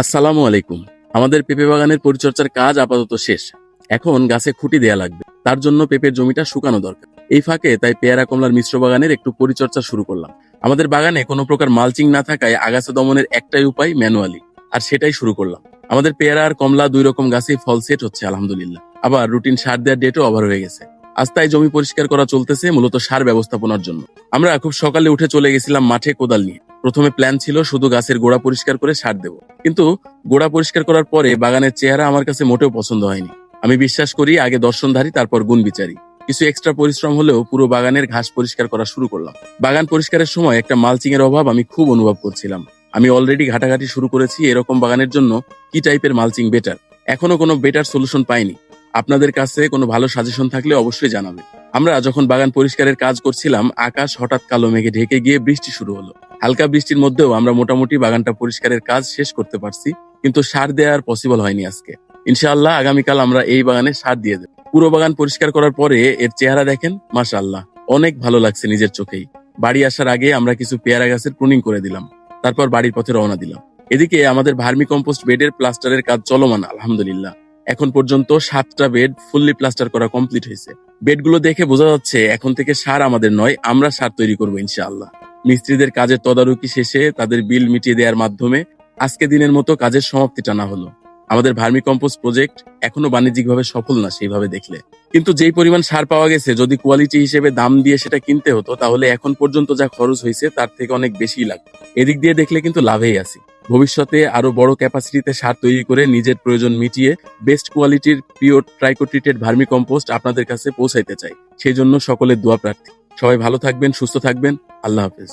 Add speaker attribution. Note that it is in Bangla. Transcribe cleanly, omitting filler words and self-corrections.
Speaker 1: আসসালামু আলাইকুম। আমাদের পেঁপে বাগানের পরিচর্যার কাজ আপাতত শেষ। এখন গাছে খুঁটি দেয়া লাগবে। তার জন্য পেঁপের জমিটা শুকানো দরকার। এই ফাঁকে তাই পেয়ারা কমলার মিশ্র বাগানের একটু পরিচর্যা শুরু করলাম। আমাদের বাগানে কোনো প্রকার মালচিং না থাকায় আগাছা দমনের একটাই উপায় ম্যানুয়ালি, আর সেটাই শুরু করলাম। আমাদের পেয়ারা আর কমলা দুই রকম গাছেই ফল সেট হচ্ছে আলহামদুলিল্লাহ। আবার রুটিন সার দেওয়ার ডেটও ওভার হয়ে গেছে। আজ তাই জমি পরিষ্কার করা চলতেছে মূলত সার ব্যবস্থাপনার জন্য। আমরা খুব সকালে উঠে চলে গেছিলাম মাঠে কোদাল নিয়ে। প্রথমে প্ল্যান ছিল শুধু গাছের গোড়া পরিষ্কার করে সার দেব, কিন্তু গোড়া পরিষ্কার করার পরে বাগানের চেহারা আমার কাছে মোটেও পছন্দ হয়নি। আমি বিশ্বাস করি আগে দর্শনধারী তারপর গুণ বিচারি। কিছু এক্সট্রা পরিশ্রম হলেও পুরো বাগানের ঘাস পরিষ্কার করা শুরু করলাম। বাগান পরিষ্কারের সময় একটা মালচিং এর অভাব আমি খুব অনুভব করছিলাম। আমি অলরেডি ঘাটাঘাটি শুরু করেছি এরকম বাগানের জন্য কি টাইপের মালচিং বেটার। এখনো কোনো বেটার সলিউশন পাইনি। আপনাদের কাছে কোনো ভালো সাজেশন থাকলে অবশ্যই জানাবেন। আমরা যখন বাগান পরিষ্কারের কাজ করছিলাম আকাশ হঠাৎ কালো মেঘে ঢেকে গিয়ে বৃষ্টি শুরু হলো। হালকা বৃষ্টির মধ্যেও আমরা মোটামুটি বাগানটা পরিষ্কারের কাজ শেষ করতে পারছি, কিন্তু সার দেওয়া আর পসিবল হয়নি আজকে। ইনশাআল্লাহ আগামীকাল আমরা এই বাগানে সার দিয়ে দেব। পুরো বাগান পরিষ্কার করার পরে এর চেহারা দেখেন, মাশাআল্লাহ অনেক ভালো লাগছে নিজের চোখেই। বাড়ি আসার আগে আমরা কিছু পেয়ারা গাছের প্রুনিং করে দিলাম, তারপর বাড়ির পথে রওনা দিলাম। এদিকে আমাদের ভার্মি কম্পোস্ট বেডের প্লাস্টারের কাজ চলমান আলহামদুলিল্লাহ। এখন পর্যন্ত 7টা বেড ফুললি প্লাস্টার করা কমপ্লিট হয়েছে। বেডগুলো দেখে বোঝা যাচ্ছে এখন থেকে সার আমাদের নয়, আমরা সার তৈরি করবো ইনশাআল্লাহ। মিস্ত্রিদের কাজের তদারকি শেষে তাদের বিল মিটিয়ে দেওয়ার মাধ্যমে আজকে দিনের মতো কাজের সমাপ্তি টানা হলো। আমাদের ভার্মি কম্পোস্ট প্রজেক্ট এখনো বাণিজ্যিকভাবে সফল না সেইভাবে দেখলে, কিন্তু যেই পরিমাণ সার পাওয়া গেছে যদি কোয়ালিটি হিসেবে দাম দিয়ে সেটা কিনতে হতো তাহলে এখন পর্যন্ত যা খরচ হয়েছে তার থেকে অনেক বেশি লাগবে। এদিক দিয়ে দেখলে কিন্তু লাভেই আছি। ভবিষ্যতে আরো বড় ক্যাপাসিটিতে সার তৈরি করে নিজের প্রয়োজন মিটিয়ে বেস্ট কোয়ালিটির পিওর ট্রাইকোট্রিটেড ভার্মি কম্পোস্ট আপনাদের কাছে পৌঁছাইতে চাই। সেই জন্য সকলের দোয়া প্রার্থী। সবাই ভালো থাকবেন, সুস্থ থাকবেন। আল্লাহ হাফেজ।